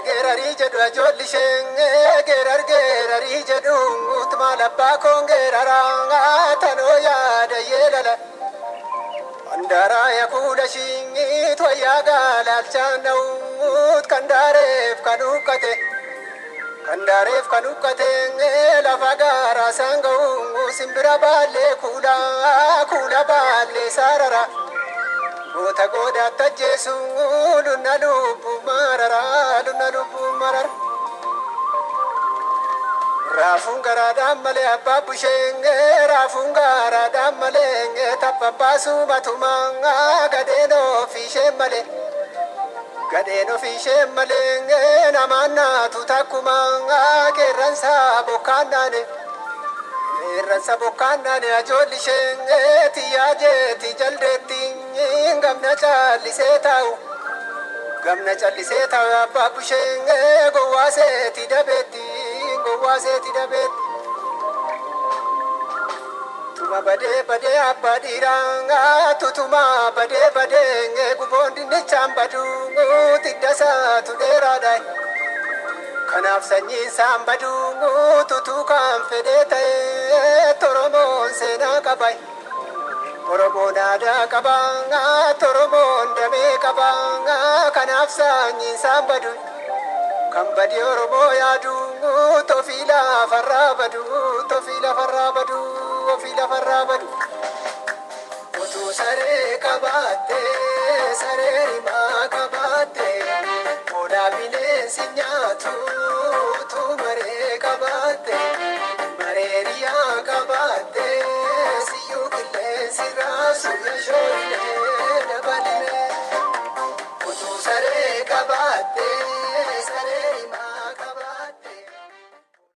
gerari jedhu ajolli shenge gerari jedhu utma labba kongeraranga tano yaada yelala andara yakula shingi toya galalchana ut kandaref kanukate lafa gara sanga simbira balle kula balle sarara Gota goda tajesu luna lupu marara Rafungara damale ababu shenge rafungara damale tapapasu matumanga gadeno fishe male namana tutakumanga keransa bokanane ajoli shenge tiyaje tijaldetti gamna chalise tau ababu shenge gowase tidabeti Tuma bade abadiranga tutuma bade gubondi ne chambadu tidasa tuderadai kanaf sanyi sambadu tutu kan fedeta toromon sena kabai Oromo nada kabanga toromon dame kabanga kanaf sanyi sambadu Kambadi Oromo yadu tofila farabadu Otu sare kabate sare rima kabate Oda bine sinyatu